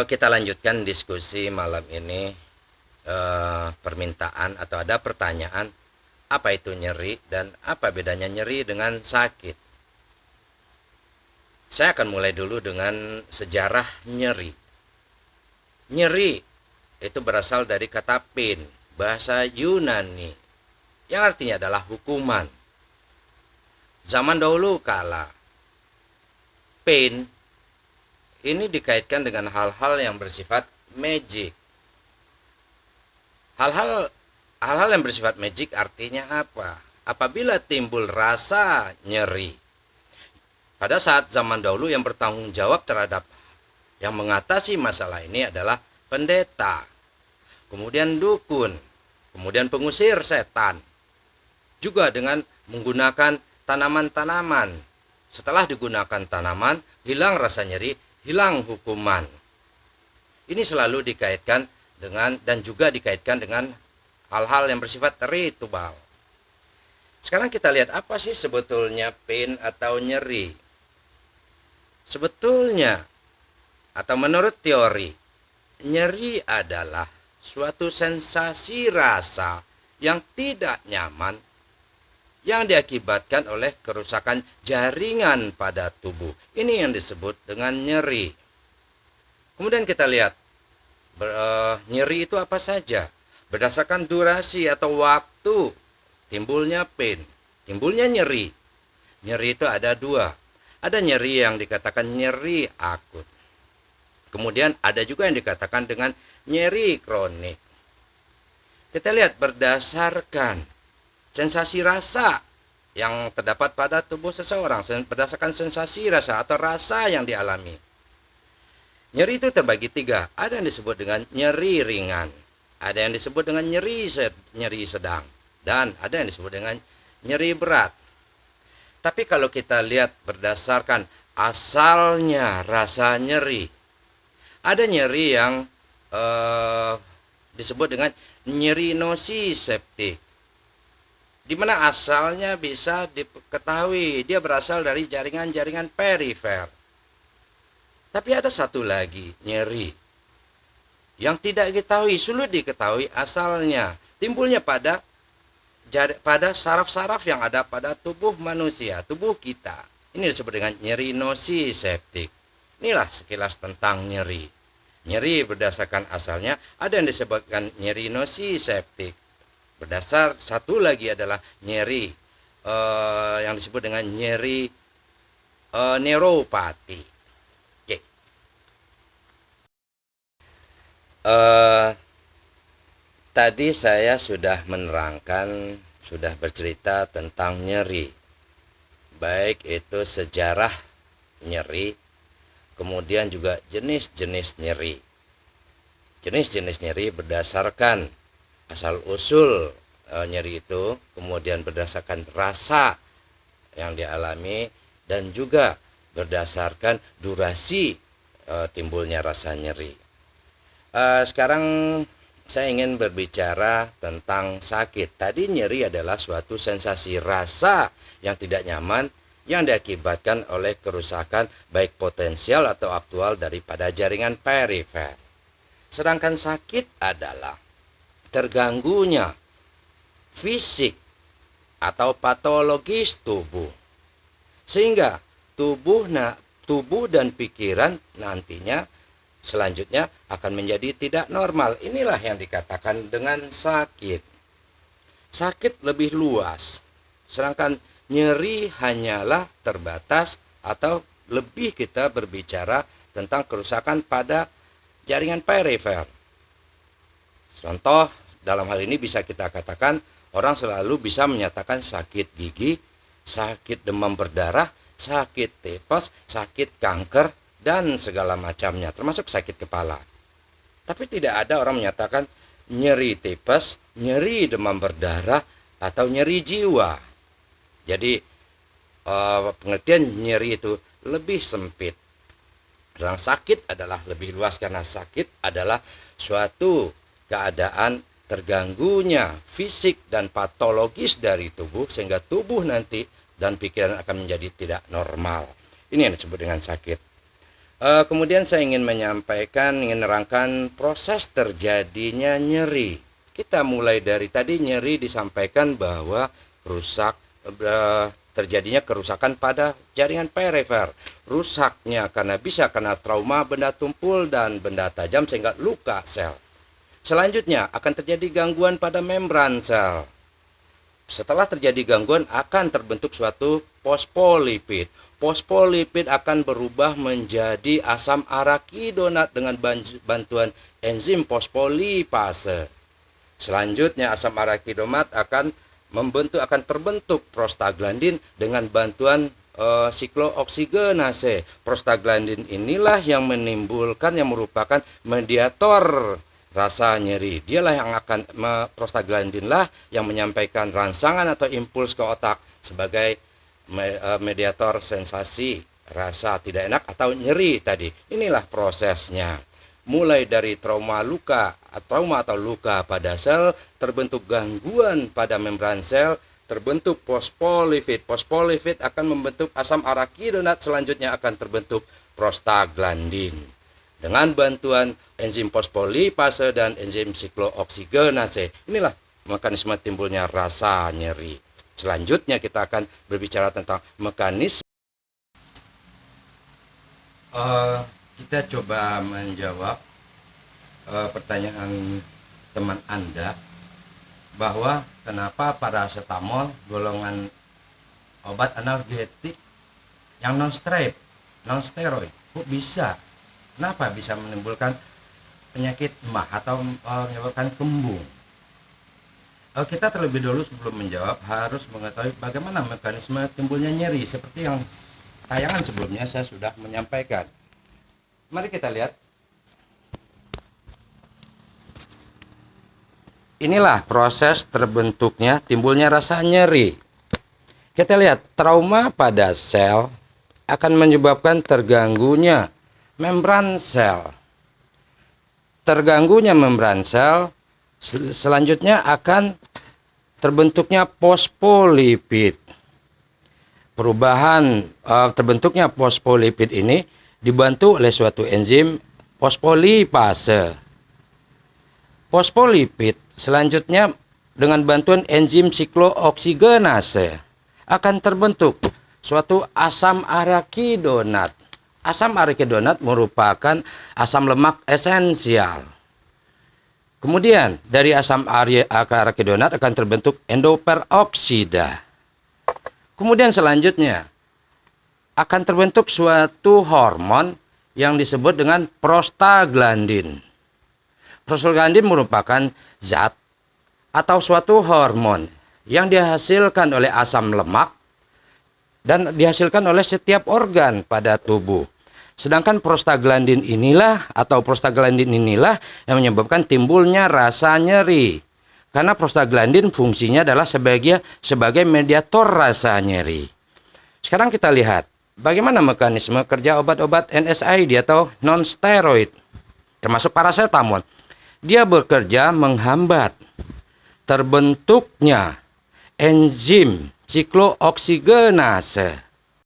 Kita lanjutkan diskusi malam ini. Permintaan atau ada pertanyaan, apa itu nyeri dan apa bedanya nyeri dengan sakit. Saya akan mulai dulu dengan sejarah nyeri. Nyeri itu berasal dari kata pain, bahasa Yunani, yang artinya adalah hukuman. Zaman dahulu kala, pain ini dikaitkan dengan hal-hal yang bersifat magic. Hal-hal yang bersifat magic artinya apa? Apabila timbul rasa nyeri, pada saat zaman dahulu yang bertanggung jawab terhadap yang mengatasi masalah ini adalah pendeta, kemudian dukun, kemudian pengusir setan, juga dengan menggunakan tanaman-tanaman. Setelah digunakan tanaman, hilang rasa nyeri, hilang hukuman. Ini selalu dikaitkan dengan dan juga dikaitkan dengan hal-hal yang bersifat ritual. Sekarang kita lihat apa sih sebetulnya pain atau nyeri. Sebetulnya atau menurut teori, nyeri adalah suatu sensasi rasa yang tidak nyaman yang diakibatkan oleh kerusakan jaringan pada tubuh. Ini yang disebut dengan nyeri. Kemudian kita lihat nyeri itu apa saja. Berdasarkan durasi atau waktu timbulnya pain, timbulnya nyeri. Nyeri itu ada dua. Ada nyeri yang dikatakan nyeri akut. Kemudian ada juga yang dikatakan dengan nyeri kronik. Kita lihat berdasarkan sensasi rasa yang terdapat pada tubuh seseorang, berdasarkan sensasi rasa atau rasa yang dialami. Nyeri itu terbagi tiga. Ada yang disebut dengan nyeri ringan, ada yang disebut dengan nyeri sedang, dan ada yang disebut dengan nyeri berat. Tapi kalau kita lihat berdasarkan asalnya rasa nyeri, ada nyeri yang disebut dengan nyeri nociceptik, di mana asalnya bisa diketahui dia berasal dari jaringan-jaringan perifer. Tapi ada satu lagi nyeri yang tidak diketahui, sulit diketahui asalnya. Timbulnya pada saraf-saraf yang ada pada tubuh manusia, tubuh kita. Ini disebut dengan nyeri nociceptik. Inilah sekilas tentang nyeri. Nyeri berdasarkan asalnya, ada yang disebutkan nyeri nociceptik. Berdasar satu lagi adalah nyeri yang disebut dengan nyeri neuropati. Tadi saya sudah menerangkan, sudah bercerita tentang nyeri, baik itu sejarah nyeri, kemudian juga jenis-jenis nyeri. Jenis-jenis nyeri berdasarkan asal-usul nyeri itu, kemudian berdasarkan rasa yang dialami, dan juga berdasarkan durasi timbulnya rasa nyeri. Sekarang saya ingin berbicara tentang sakit. Tadi nyeri adalah suatu sensasi rasa yang tidak nyaman yang diakibatkan oleh kerusakan baik potensial atau aktual daripada jaringan perifer. Sedangkan sakit adalah terganggunya fisik atau patologis tubuh, sehingga tubuh dan pikiran nantinya selanjutnya akan menjadi tidak normal. Inilah yang dikatakan dengan sakit. Sakit lebih luas, sedangkan nyeri hanyalah terbatas atau lebih kita berbicara tentang kerusakan pada jaringan perifer. Contoh dalam hal ini bisa kita katakan orang selalu bisa menyatakan sakit gigi, sakit demam berdarah, sakit tipes, sakit kanker, dan segala macamnya, termasuk sakit kepala. Tapi tidak ada orang menyatakan nyeri tipes, nyeri demam berdarah, atau nyeri jiwa. Jadi pengertian nyeri itu lebih sempit. Sedang sakit adalah lebih luas karena sakit adalah suatu keadaan terganggunya fisik dan patologis dari tubuh, sehingga tubuh nanti dan pikiran akan menjadi tidak normal. Ini yang disebut dengan sakit. Kemudian saya ingin menyampaikan, ingin menerangkan proses terjadinya nyeri. Kita mulai dari tadi nyeri disampaikan bahwa rusak, terjadinya kerusakan pada jaringan perifer. Rusaknya karena trauma benda tumpul dan benda tajam sehingga luka sel. Selanjutnya akan terjadi gangguan pada membran sel. Setelah terjadi gangguan akan terbentuk suatu fosfolipid. Fosfolipid akan berubah menjadi asam arakidonat dengan bantuan enzim fosfolipase. Selanjutnya asam arakidonat akan terbentuk prostaglandin dengan bantuan siklooksigenase. Prostaglandin inilah yang merupakan mediator rasa nyeri. Dialah yang akan prostaglandin lah yang menyampaikan rangsangan atau impuls ke otak sebagai mediator sensasi rasa tidak enak atau nyeri tadi. Inilah prosesnya. Mulai dari trauma atau luka pada sel, terbentuk gangguan pada membran sel, terbentuk fosfolipid. Fosfolipid akan membentuk asam arakidonat, selanjutnya akan terbentuk prostaglandin. Dengan bantuan enzim fosfolipase dan enzim siklooksigenase, inilah mekanisme timbulnya rasa nyeri. Selanjutnya kita akan berbicara tentang mekanisme. Kita coba menjawab pertanyaan teman Anda bahwa kenapa paracetamol golongan obat analgetik yang non steroid kok bisa? Kenapa bisa menimbulkan penyakit emah atau menyebabkan kembung? Kita terlebih dahulu sebelum menjawab harus mengetahui bagaimana mekanisme timbulnya nyeri seperti yang tayangan sebelumnya saya sudah menyampaikan. Mari kita lihat. Inilah proses terbentuknya timbulnya rasa nyeri. Kita lihat trauma pada sel akan menyebabkan terganggunya membran sel. Terganggunya membran sel selanjutnya akan terbentuknya fosfolipid. Terbentuknya fosfolipid ini dibantu oleh suatu enzim fosfolipase. Fosfolipid selanjutnya dengan bantuan enzim siklooksigenase akan terbentuk suatu asam arakidonat. Asam arakidonat merupakan asam lemak esensial. Kemudian dari asam arakidonat akan terbentuk endoperoksida. Kemudian selanjutnya akan terbentuk suatu hormon yang disebut dengan prostaglandin. Prostaglandin merupakan zat atau suatu hormon yang dihasilkan oleh asam lemak dan dihasilkan oleh setiap organ pada tubuh. Sedangkan prostaglandin inilah yang menyebabkan timbulnya rasa nyeri. Karena prostaglandin fungsinya adalah sebagai mediator rasa nyeri. Sekarang kita lihat bagaimana mekanisme kerja obat-obat NSAID atau non-steroid, termasuk paracetamol. Dia bekerja menghambat terbentuknya enzim siklooksigenase.